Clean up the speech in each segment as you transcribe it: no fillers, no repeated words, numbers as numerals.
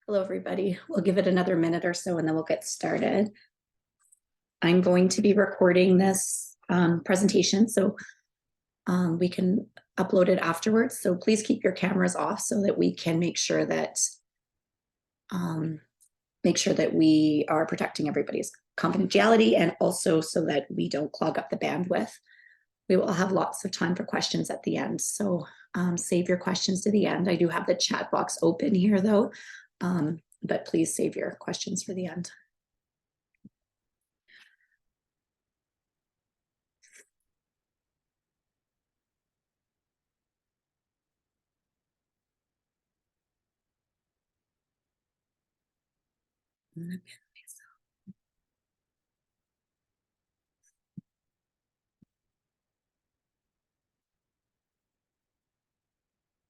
Hello, everybody. We'll give it another minute or so and then we'll get started. I'm going to be recording this presentation so we can upload it afterwards. So please keep your cameras off so that we can make sure that we are protecting everybody's confidentiality, and also so that we don't clog up the bandwidth. We will have lots of time for questions at the end. So save your questions to the end. I do have the chat box open here though. But please save your questions for the end.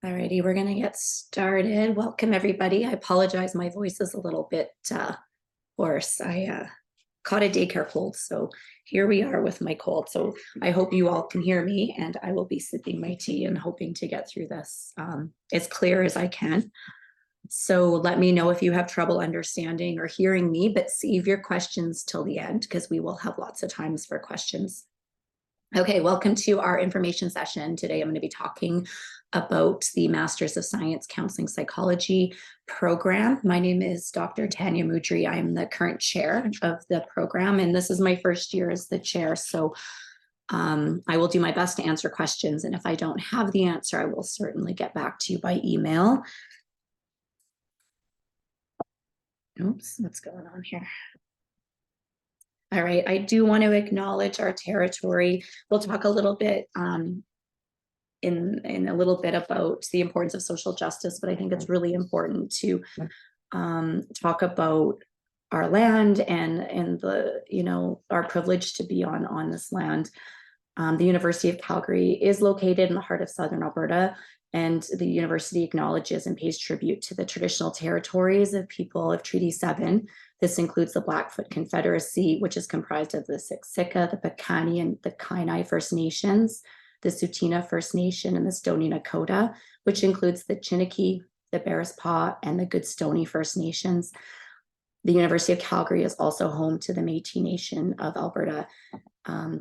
Alrighty, we're gonna get started. Welcome everybody. I apologize, my voice is a little bit hoarse. I caught a daycare cold, so here we are with my cold. So I hope you all can hear me, and I will be sipping my tea and hoping to get through this as clear as I can. So let me know if you have trouble understanding or hearing me, but save your questions till the end because we will have lots of times for questions. Okay, welcome to our information session. Today I'm going to be talking about the Masters of Science Counseling Psychology program. My name is Dr. Tanya Mudry. I'm the current chair of the program, and this is my first year as the chair. So I will do my best to answer questions, and if I don't have the answer, I will certainly get back to you by email. Oops, what's going on here? All right, I do want to acknowledge our territory. We'll talk a little bit in a little bit about the importance of social justice, but I think it's really important to talk about our land and the, you know, our privilege to be on this land. The University of Calgary is located in the heart of Southern Alberta, and the university acknowledges and pays tribute to the traditional territories of people of Treaty 7. This includes the Blackfoot Confederacy, which is comprised of the Siksika, the Piikani, and the Kainai First Nations, the Tsuut'ina First Nation, and the Stoney Nakoda, which includes the Chiniki, the Bearspaw, and the Goodstoney First Nations. The University of Calgary is also home to the Métis Nation of Alberta,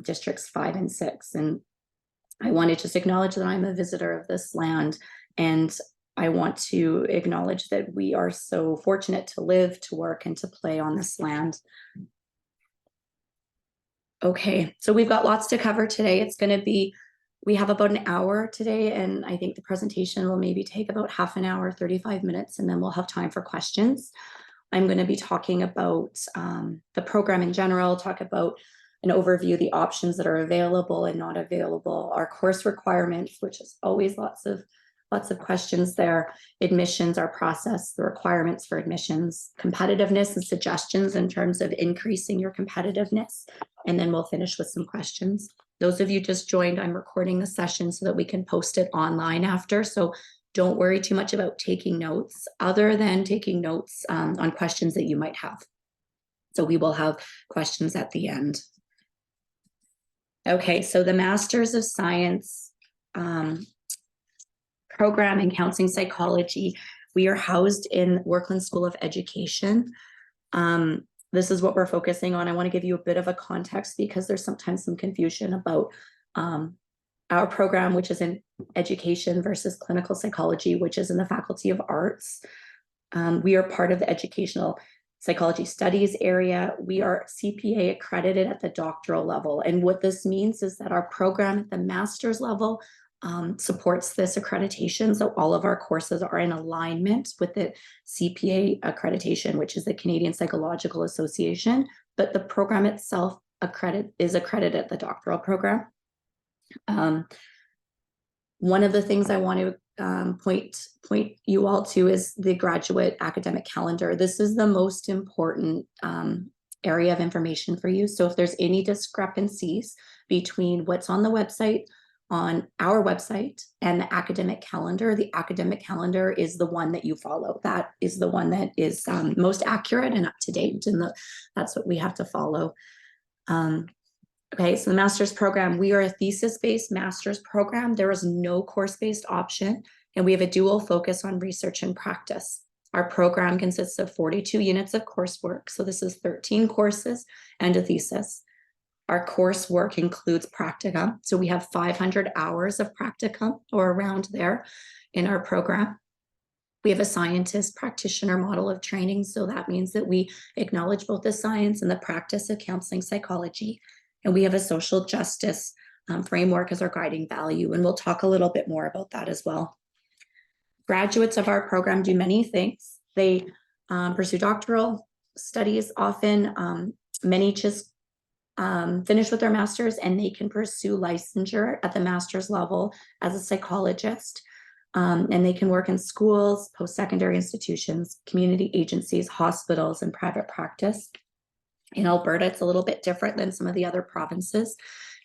districts 5 and 6. And I want to just acknowledge that I'm a visitor of this land, and I want to acknowledge that we are so fortunate to live, to work, and to play on this land. Okay, so we've got lots to cover today. It's going to be, we have about an hour today, and I think the presentation will maybe take about half an hour, 35 minutes, and then we'll have time for questions. I'm going to be talking about the program in general, talk about an overview of the options that are available and not available, our course requirements, which is always lots of questions there, admissions, our process, the requirements for admissions, competitiveness and suggestions in terms of increasing your competitiveness, and then we'll finish with some questions. Those of you just joined, I'm recording the session so that we can post it online after, so don't worry too much about taking notes, other than taking notes on questions that you might have. So we will have questions at the end. Okay, so the Masters of Science program in Counseling Psychology, we are housed in Workland School of Education. This is what we're focusing on. I want to give you a bit of a context because there's sometimes some confusion about our program, which is in education, versus clinical psychology, which is in the Faculty of Arts. We are part of the educational psychology studies area. We are CPA accredited at the doctoral level. And what this means is that our program at the master's level supports this accreditation. So all of our courses are in alignment with the CPA accreditation, which is the Canadian Psychological Association, but the program itself is accredited at the doctoral program. One of the things I want to point you all to is the graduate academic calendar. This is the most important area of information for you. So if there's any discrepancies between what's on the website, on our website, and the academic calendar is the one that you follow. That is the one that is most accurate and up to date, and that's what we have to follow. Okay, so the master's program, we are a thesis-based master's program. There is no course-based option, and we have a dual focus on research and practice. Our program consists of 42 units of coursework. So this is 13 courses and a thesis. Our coursework includes practicum. So we have 500 hours of practicum or around there in our program. We have a scientist practitioner model of training. So that means that we acknowledge both the science and the practice of counseling psychology. And we have a social justice framework as our guiding value. And we'll talk a little bit more about that as well. Graduates of our program do many things. They pursue doctoral studies often. Many just finish with their master's and they can pursue licensure at the master's level as a psychologist. And they can work in schools, post-secondary institutions, community agencies, hospitals, and private practice. In Alberta, it's a little bit different than some of the other provinces.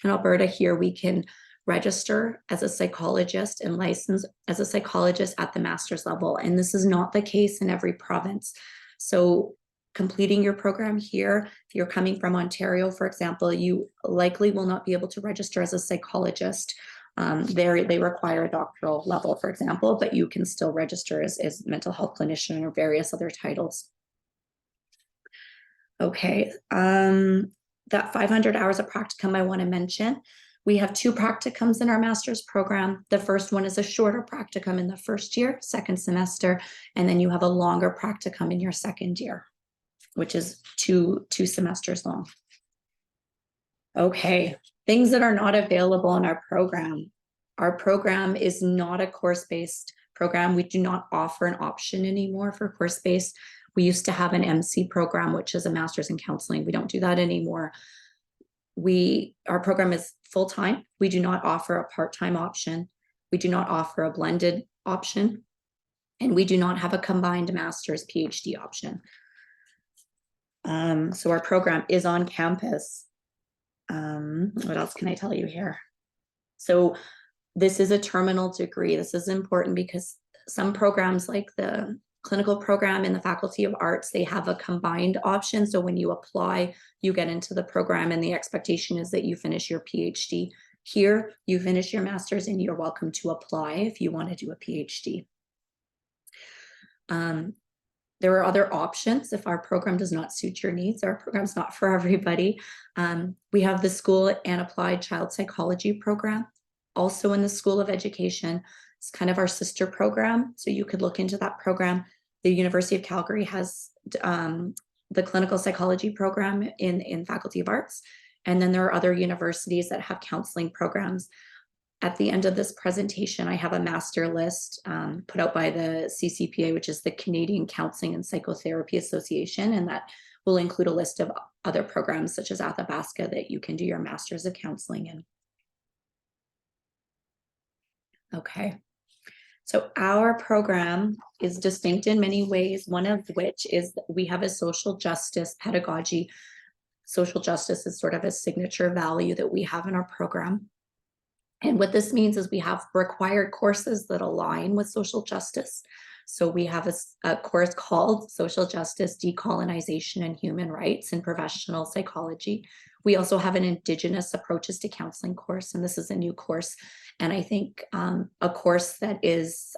In Alberta here, we can register as a psychologist and license as a psychologist at the master's level. And this is not the case in every province. So completing your program here, if you're coming from Ontario, for example, you likely will not be able to register as a psychologist. They require a doctoral level, for example, but you can still register as mental health clinician or various other titles. Okay, that 500 hours of practicum I want to mention. We have 2 practicums in our master's program. The first one is a shorter practicum in the first year, second semester, and then you have a longer practicum in your second year, which is two semesters long. Okay, things that are not available in our program. Our program is not a course-based program. We do not offer an option anymore for course-based. We used to have an MC program, which is a master's in counseling. We don't do that anymore. Our program is full-time. We do not offer a part-time option. We do not offer a blended option. And we do not have a combined master's PhD option. So our program is on campus. What else can I tell you here? So this is a terminal degree. This is important because some programs like the clinical program in the Faculty of Arts, they have a combined option. So when you apply, you get into the program and the expectation is that you finish your PhD. Here, you finish your master's and you're welcome to apply if you want to do a PhD. There are other options if our program does not suit your needs. Our program's not for everybody. We have the School and Applied Child Psychology program, also in the School of Education. It's kind of our sister program, so you could look into that program. The University of Calgary has the clinical psychology program in Faculty of Arts, and then there are other universities that have counseling programs. At the end of this presentation, I have a master list put out by the CCPA, which is the Canadian Counselling and Psychotherapy Association, and that will include a list of other programs such as Athabasca that you can do your Master's of Counseling in. Okay, so our program is distinct in many ways, one of which is that we have a social justice pedagogy. Social justice is sort of a signature value that we have in our program. And what this means is we have required courses that align with social justice. So we have a course called Social Justice, Decolonization, and Human Rights in Professional Psychology. We also have an Indigenous Approaches to Counseling course, and this is a new course. And I think a course that is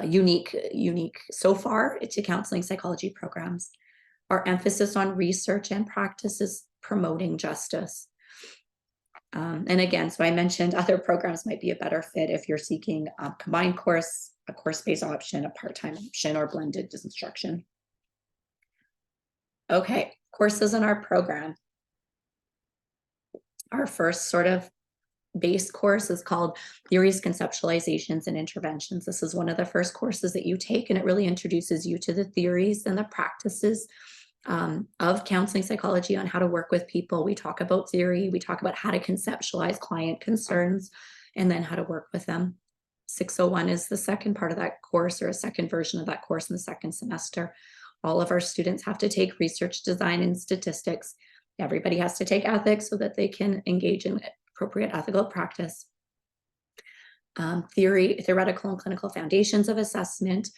unique so far to counseling psychology programs. Our emphasis on research and practice is promoting justice. And again, so I mentioned other programs might be a better fit if you're seeking a combined course, a course-based option, a part-time option, or blended instruction. Okay, courses in our program. Our first sort of base course is called Theories, Conceptualizations, and Interventions. This is one of the first courses that you take, and it really introduces you to the theories and the practices of counseling psychology on how to work with people. We talk about theory, we talk about how to conceptualize client concerns, and then how to work with them. 601 is the second part of that course, or a second version of that course in the second semester. All of our students have to take research design and statistics. Everybody has to take ethics so that they can engage in appropriate ethical practice. Theoretical and clinical foundations of assessment.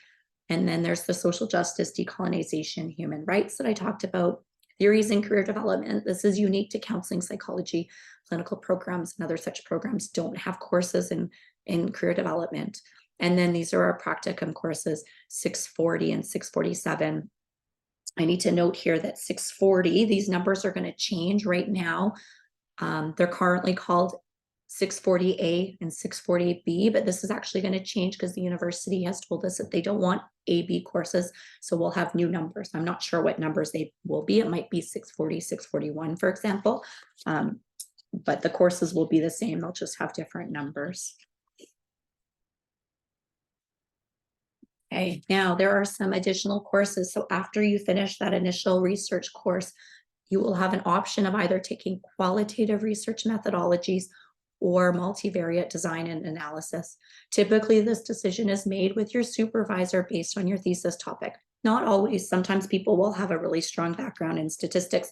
And then there's the social justice, decolonization, human rights that I talked about. Theories in career development. This is unique to counseling psychology. Clinical programs and other such programs don't have courses in career development. And then these are our practicum courses, 640 and 647. I need to note here that 640, these numbers are going to change right now. They're currently called 640A and 640B, but this is actually going to change because the university has told us that they don't want AB courses. So we'll have new numbers. I'm not sure what numbers they will be. It might be 640, 641, for example. But the courses will be the same. They'll just have different numbers. Okay, now there are some additional courses. So after you finish that initial research course, you will have an option of either taking qualitative research methodologies or multivariate design and analysis. Typically, this decision is made with your supervisor based on your thesis topic. Not always. Sometimes people will have a really strong background in statistics.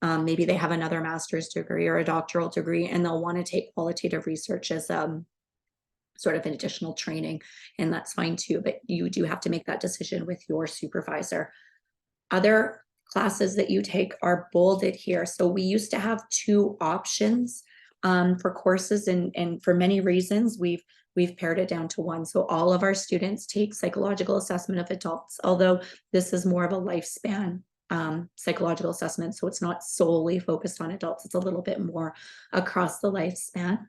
Maybe they have another master's degree or a doctoral degree, and they'll want to take qualitative research as sort of an additional training, and that's fine too, but you do have to make that decision with your supervisor. Other classes that you take are bolded here. So we used to have two options for courses, and for many reasons, we've pared it down to one. So all of our students take psychological assessment of adults, although this is more of a lifespan psychological assessment. So it's not solely focused on adults. It's a little bit more across the lifespan.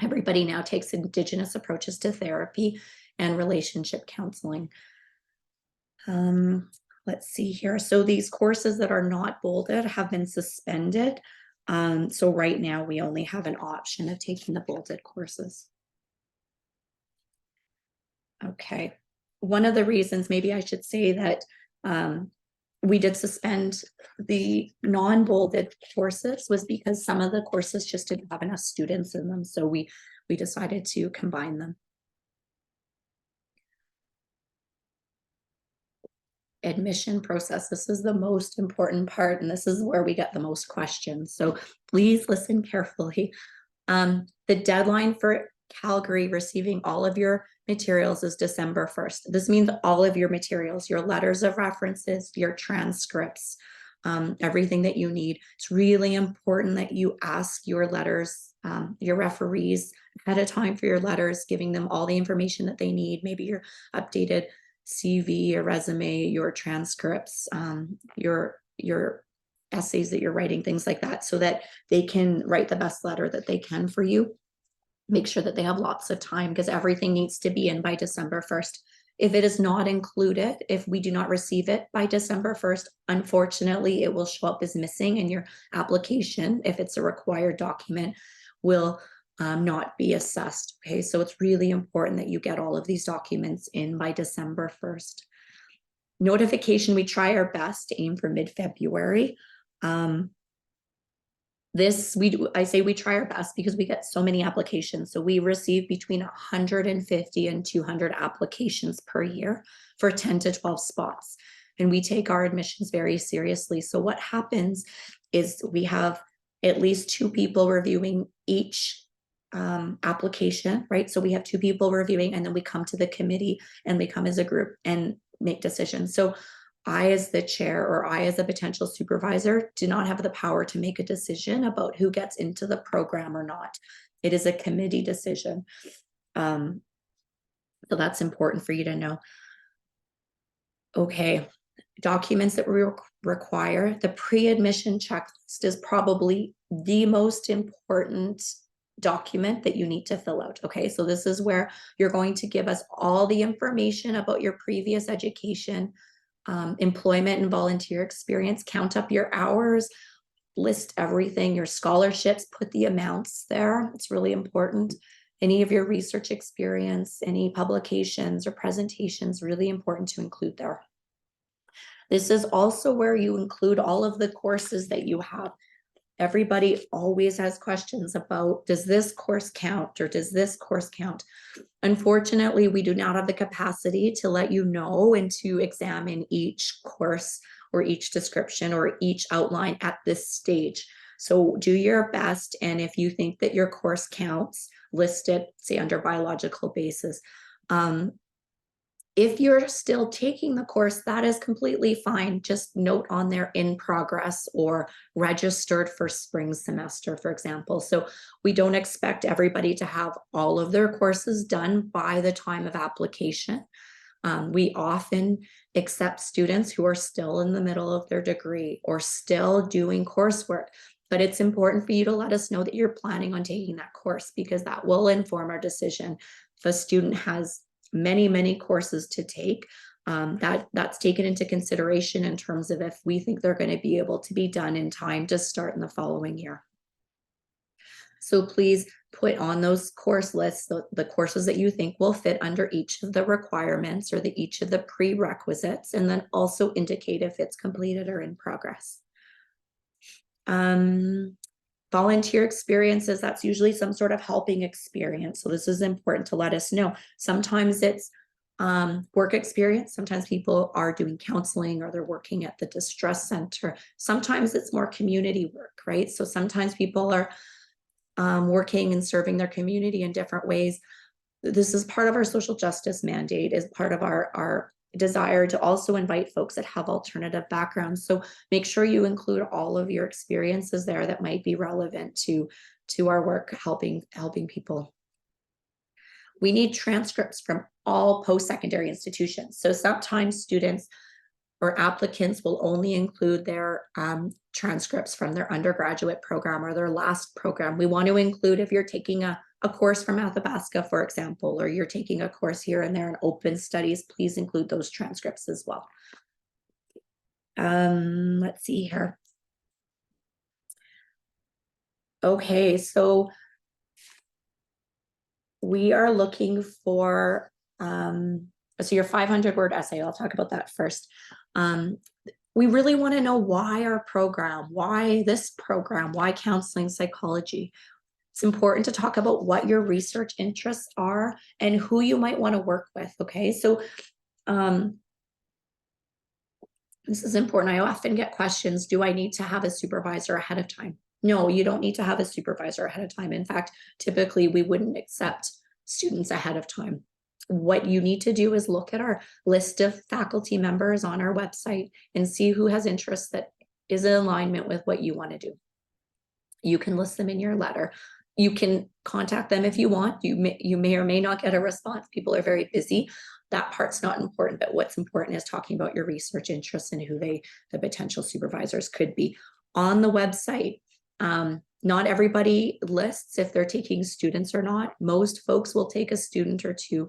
Everybody now takes Indigenous approaches to therapy and relationship counseling. Let's see here. So these courses that are not bolded have been suspended. So right now we only have an option of taking the bolded courses. Okay. One of the reasons, maybe I should say that we did suspend the non-bolded courses was because some of the courses just didn't have enough students in them. So we decided to combine them. Admission process. This is the most important part, and this is where we get the most questions. So please listen carefully. The deadline for Calgary receiving all of your materials is December 1st. This means all of your materials, your letters of references, your transcripts, everything that you need. It's really important that you ask your letters, your referees ahead of time for your letters, giving them all the information that they need, maybe your updated CV, your resume, your transcripts, your essays that you're writing, things like that, so that they can write the best letter that they can for you. Make sure that they have lots of time because everything needs to be in by December 1st. If it is not included, if we do not receive it by December 1st, unfortunately, it will show up as missing, and your application, if it's a required document, will not be assessed. Okay, so it's really important that you get all of these documents in by December 1st. Notification, we try our best to aim for mid-February. I say we try our best because we get so many applications. So we receive between 150 and 200 applications per year for 10 to 12 spots. And we take our admissions very seriously. So what happens is we have at least two people reviewing each application, right? So we have two people reviewing, and then we come to the committee and we come as a group and make decisions. So I, as the chair, or I, as a potential supervisor, do not have the power to make a decision about who gets into the program or not. It is a committee decision. So that's important for you to know. Okay, documents that we require. The pre-admission checklist is probably the most important document that you need to fill out. Okay, so this is where you're going to give us all the information about your previous education, employment and volunteer experience, count up your hours, list everything, your scholarships, put the amounts there. It's really important. Any of your research experience, any publications or presentations, really important to include there. This is also where you include all of the courses that you have. Everybody always has questions about, does this course count or does this course count? Unfortunately, we do not have the capacity to let you know and to examine each course or each description or each outline at this stage. So do your best, and if you think that your course counts, list it, say, under biological basis. If you're still taking the course, that is completely fine. Just note on there in progress or registered for spring semester, for example. So we don't expect everybody to have all of their courses done by the time of application. We often accept students who are still in the middle of their degree or still doing coursework. But it's important for you to let us know that you're planning on taking that course, because that will inform our decision. If a student has many courses to take, that's taken into consideration in terms of if we think they're going to be able to be done in time to start in the following year. So please put on those course lists the courses that you think will fit under each of the requirements or each of the prerequisites, and then also indicate if it's completed or in progress. Volunteer experiences, that's usually some sort of helping experience. So this is important to let us know. Sometimes it's work experience. Sometimes people are doing counseling or they're working at the distress center. Sometimes it's more community work, right? So sometimes people are working and serving their community in different ways. This is part of our social justice mandate, is part of our desire to also invite folks that have alternative backgrounds. So make sure you include all of your experiences there that might be relevant to our work helping people. We need transcripts from all post-secondary institutions. So sometimes students or applicants will only include their transcripts from their undergraduate program or their last program. We want to include if you're taking a course from Athabasca, for example, or you're taking a course here and there in open studies, please include those transcripts as well. Let's see here. Okay, so we are looking for, so your 500-word essay, I'll talk about that first. We really want to know why our program, why this program, why counseling psychology. It's important to talk about what your research interests are and who you might want to work with, okay? So this is important. I often get questions, do I need to have a supervisor ahead of time? No, you don't need to have a supervisor ahead of time. In fact, typically we wouldn't accept students ahead of time. What you need to do is look at our list of faculty members on our website and see who has interests that is in alignment with what you want to do. You can list them in your letter. You can contact them if you want. You may or may not get a response. People are very busy. That part's not important, but what's important is talking about your research interests and who the potential supervisors could be. On the website, not everybody lists if they're taking students or not. Most folks will take a student or two.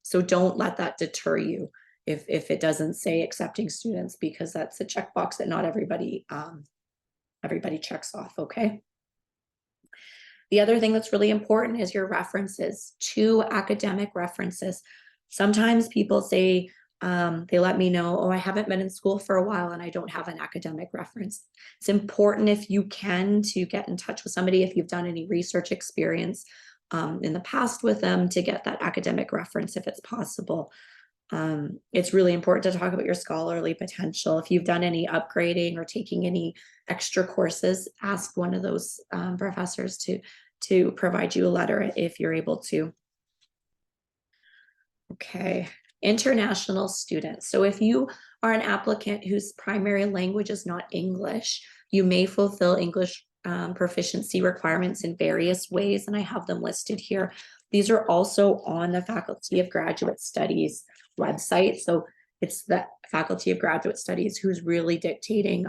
So don't let that deter you if it doesn't say accepting students, because that's a checkbox that not everybody checks off, okay? The other thing that's really important is your references, 2 academic references. Sometimes people say, they let me know, oh, I haven't been in school for a while and I don't have an academic reference. It's important, if you can, to get in touch with somebody if you've done any research experience in the past with them, to get that academic reference if it's possible. It's really important to talk about your scholarly potential. If you've done any upgrading or taking any extra courses, ask one of those professors to provide you a letter if you're able to. Okay, international students. So if you are an applicant whose primary language is not English, you may fulfill English proficiency requirements in various ways, and I have them listed here. These are also on the Faculty of Graduate Studies website. So it's the Faculty of Graduate Studies who's really dictating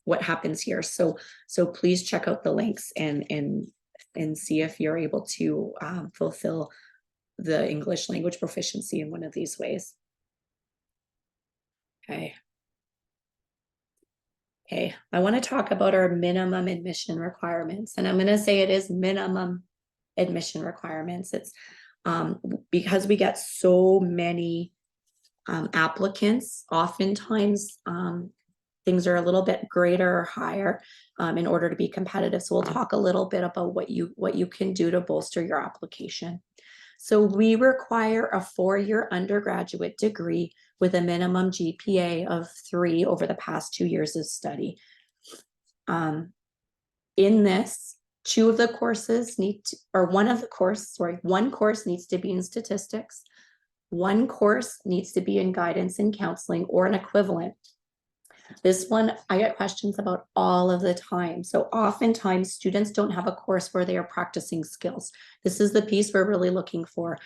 what happens here. So please check out the links and see if you're able to fulfill the English language proficiency in one of these ways. Okay. Okay, I want to talk about our minimum admission requirements, and I'm going to say it is minimum admission requirements. It's because we get so many applicants, oftentimes things are a little bit greater or higher in order to be competitive. So we'll talk a little bit about what you can do to bolster your application. So we require a 4-year undergraduate degree with a minimum GPA of 3 over the past 2 years of study. In this, one course needs to be in statistics, one course needs to be in guidance and counseling or an equivalent. This one I get questions about all of the time. So oftentimes students don't have a course where they are practicing skills. This is the piece we're really looking for.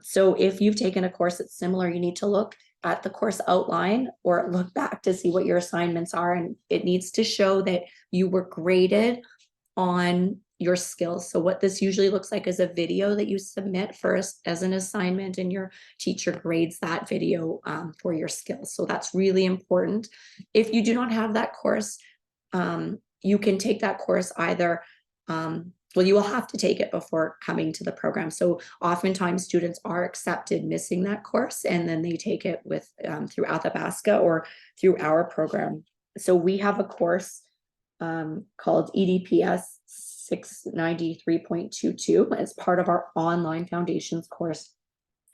So if you've taken a course that's similar, you need to look at the course outline or look back to see what your assignments are. And it needs to show that you were graded on your skills. So what this usually looks like is a video that you submit first as an assignment, and your teacher grades that video for your skills. So that's really important. If you do not have that course, you can take that course either, well, you will have to take it before coming to the program. So oftentimes students are accepted missing that course, and then they take it with through Athabasca or through our program. So we have a course called EDPS 693.22. It's part of our online foundations course,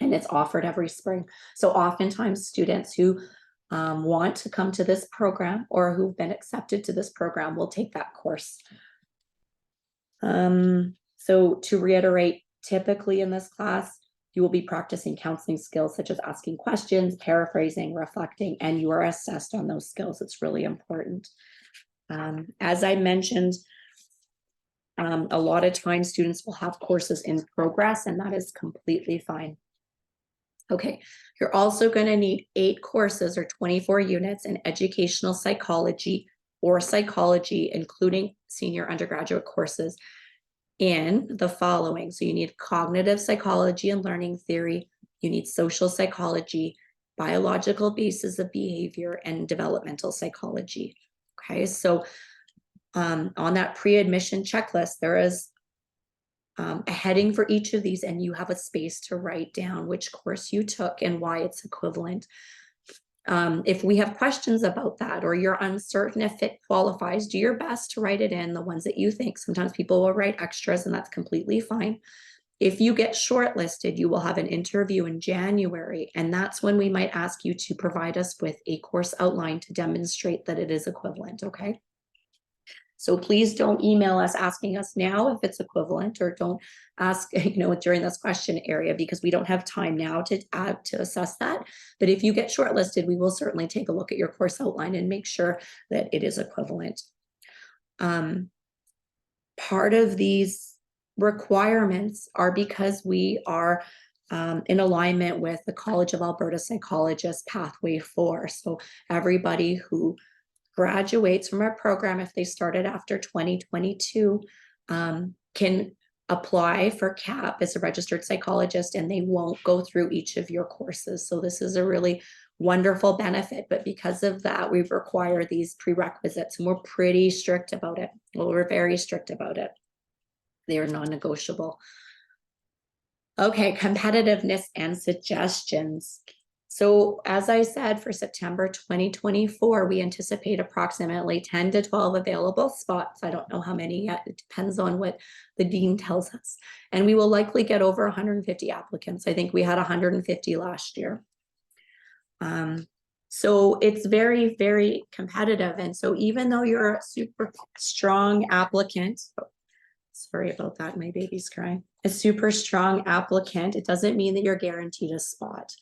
and it's offered every spring. So oftentimes students who want to come to this program or who've been accepted to this program will take that course. So to reiterate, typically in this class, you will be practicing counseling skills such as asking questions, paraphrasing, reflecting, and you are assessed on those skills. It's really important. As I mentioned, a lot of times students will have courses in progress, and that is completely fine. Okay, you're also going to need 8 courses or 24 units in educational psychology or psychology, including senior undergraduate courses in the following. So you need cognitive psychology and learning theory, you need social psychology, biological basis of behavior, and developmental psychology. Okay, so on that pre-admission checklist, there is a heading for each of these, and you have a space to write down which course you took and why it's equivalent. If we have questions about that, or you're uncertain if it qualifies, do your best to write it in, the ones that you think. Sometimes people will write extras, and that's completely fine. If you get shortlisted, you will have an interview in January, and that's when we might ask you to provide us with a course outline to demonstrate that it is equivalent, okay? So please don't email us asking us now if it's equivalent, or don't ask, during this question area, because we don't have time now to assess that. But if you get shortlisted, we will certainly take a look at your course outline and make sure that it is equivalent. Part of these requirements are because we are in alignment with the College of Alberta Psychologists Pathway 4. So everybody who graduates from our program, if they started after 2022, can apply for CAP as a registered psychologist, and they won't go through each of your courses. So this is a really wonderful benefit, but because of that, we require these prerequisites, and we're pretty strict about it. Well, we're very strict about it. They are non-negotiable. Okay, competitiveness and suggestions. So as I said, for September 2024, we anticipate approximately 10 to 12 available spots. I don't know how many yet. It depends on what the dean tells us. And we will likely get over 150 applicants. I think we had 150 last year. So it's very, very competitive. And so even though you're a super strong applicant, sorry about that, my baby's crying, a super strong applicant, it doesn't mean that you're guaranteed a spot.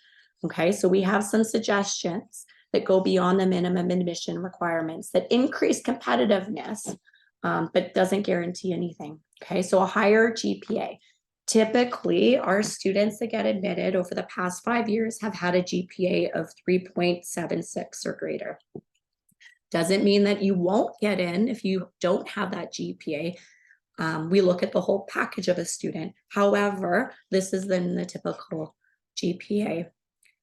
Okay, so we have some suggestions that go beyond the minimum admission requirements that increase competitiveness, but doesn't guarantee anything. Okay, so a higher GPA. Typically, our students that get admitted over the past 5 years have had a GPA of 3.76 or greater. Doesn't mean that you won't get in if you don't have that GPA. We look at the whole package of a student. However, this is then the typical GPA.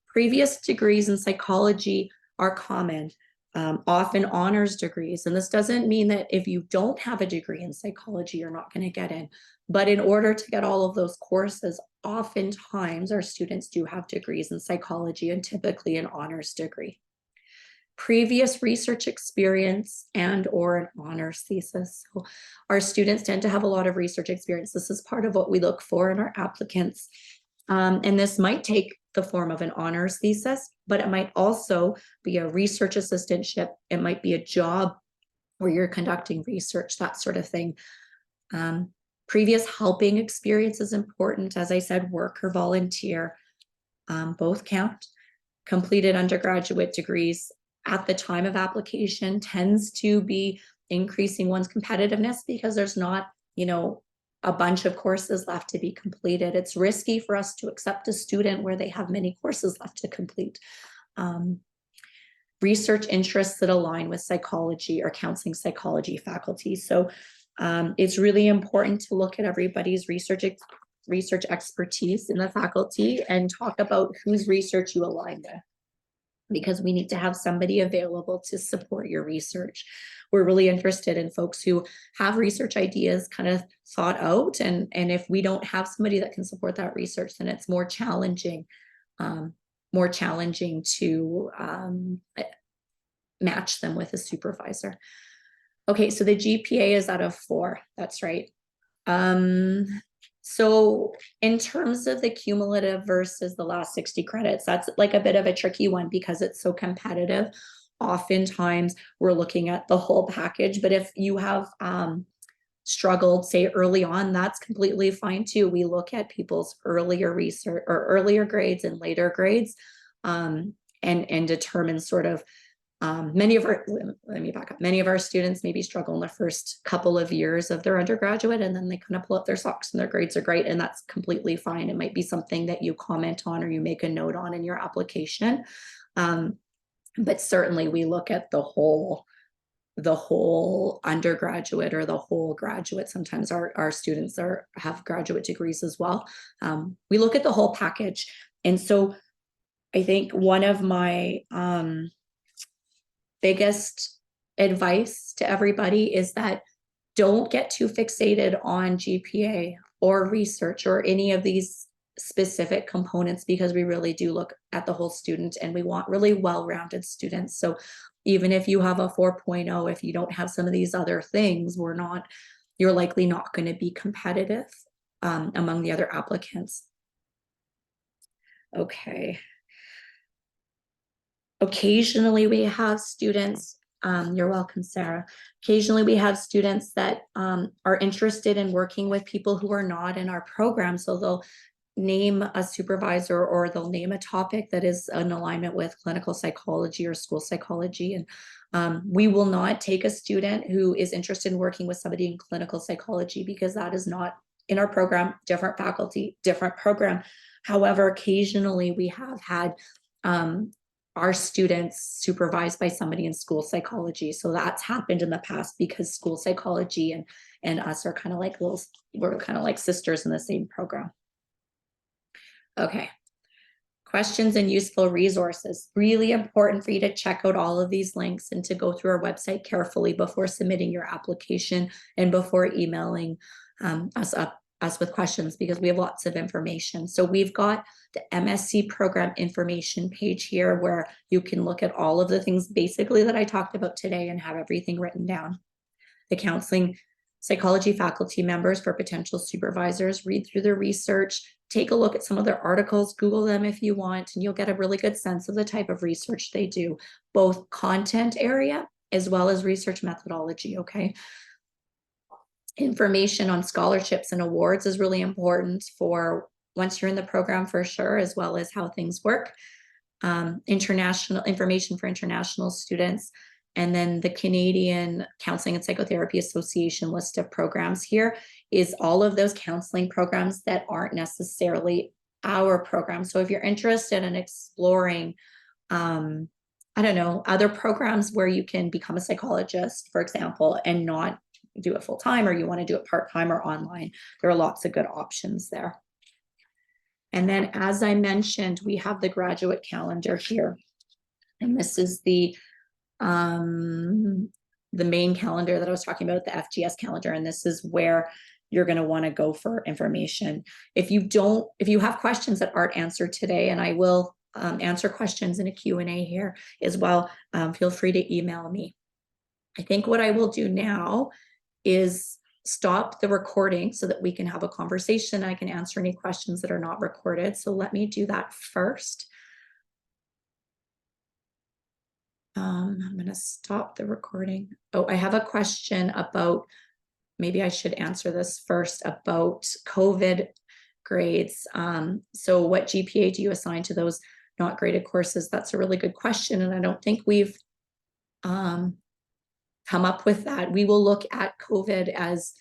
Previous degrees in psychology are common, often honors degrees. And this doesn't mean that if you don't have a degree in psychology, you're not going to get in. But in order to get all of those courses, oftentimes our students do have degrees in psychology, and typically an honors degree. Previous research experience and or an honors thesis. So our students tend to have a lot of research experience. This is part of what we look for in our applicants. And this might take the form of an honors thesis, but it might also be a research assistantship. It might be a job where you're conducting research, that sort of thing. Previous helping experience is important. As I said, work or volunteer. both count. Completed undergraduate degrees at the time of application tends to be increasing one's competitiveness because there's not, a bunch of courses left to be completed. It's risky for us to accept a student where they have many courses left to complete. Research interests that align with psychology or counseling psychology faculty. So it's really important to look at everybody's research expertise in the faculty and talk about whose research you align with, because we need to have somebody available to support your research. We're really interested in folks who have research ideas kind of thought out, and if we don't have somebody that can support that research, then it's more challenging to match them with a supervisor. Okay, so the GPA is out of 4. That's right. So in terms of the cumulative versus the last 60 credits, that's like a bit of a tricky one because it's so competitive. Oftentimes we're looking at the whole package, but if you have struggled, say early on, that's completely fine too. We look at people's earlier research or earlier grades and later grades, and determine sort of many of our students maybe struggle in the first couple of years of their undergraduate, and then they kind of pull up their socks and their grades are great, and that's completely fine. It might be something that you comment on or you make a note on in your application. But certainly we look at the whole undergraduate or the whole graduate. Sometimes our students have graduate degrees as well. We look at the whole package. And so I think one of my biggest advice to everybody is that don't get too fixated on GPA or research or any of these specific components, because we really do look at the whole student and we want really well-rounded students. So even if you have a 4.0, if you don't have some of these other things, you're likely not going to be competitive among the other applicants. Okay. Occasionally we have students, you're welcome, Sarah. Occasionally we have students that are interested in working with people who are not in our program. So they'll name a supervisor or they'll name a topic that is in alignment with clinical psychology or school psychology. And we will not take a student who is interested in working with somebody in clinical psychology because that is not in our program, different faculty, different program. However, occasionally we have had our students supervised by somebody in school psychology. So that's happened in the past because school psychology and us are kind of like we're kind of like sisters in the same program. Okay. Questions and useful resources. Really important for you to check out all of these links and to go through our website carefully before submitting your application and before emailing us with questions, because we have lots of information. So we've got the MSc program information page here where you can look at all of the things basically that I talked about today and have everything written down. The counseling psychology faculty members for potential supervisors, read through their research, take a look at some of their articles, Google them if you want, and you'll get a really good sense of the type of research they do, both content area as well as research methodology, okay? Information on scholarships and awards is really important for once you're in the program for sure, as well as how things work. International information for international students. And then the Canadian Counseling and Psychotherapy Association list of programs here is all of those counseling programs that aren't necessarily our program. So if you're interested in exploring, I don't know, other programs where you can become a psychologist, for example, and not do it full time, or you want to do it part time or online, there are lots of good options there. And then, as I mentioned, we have the graduate calendar here. And this is the main calendar that I was talking about, the FGS calendar. And this is where you're going to want to go for information. If you have questions that aren't answered today, and I will answer questions in a Q&A here as well, feel free to email me. I think what I will do now is stop the recording so that we can have a conversation. I can answer any questions that are not recorded. So let me do that first. I'm going to stop the recording. Oh, I have a question about, maybe I should answer this first, about COVID grades. So what GPA do you assign to those not graded courses? That's a really good question, and I don't think we've come up with that. We will look at COVID as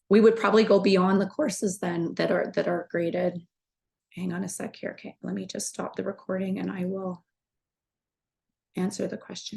we would probably go beyond the courses then that are graded. Hang on a sec here. Okay, let me just stop the recording and I will answer the question.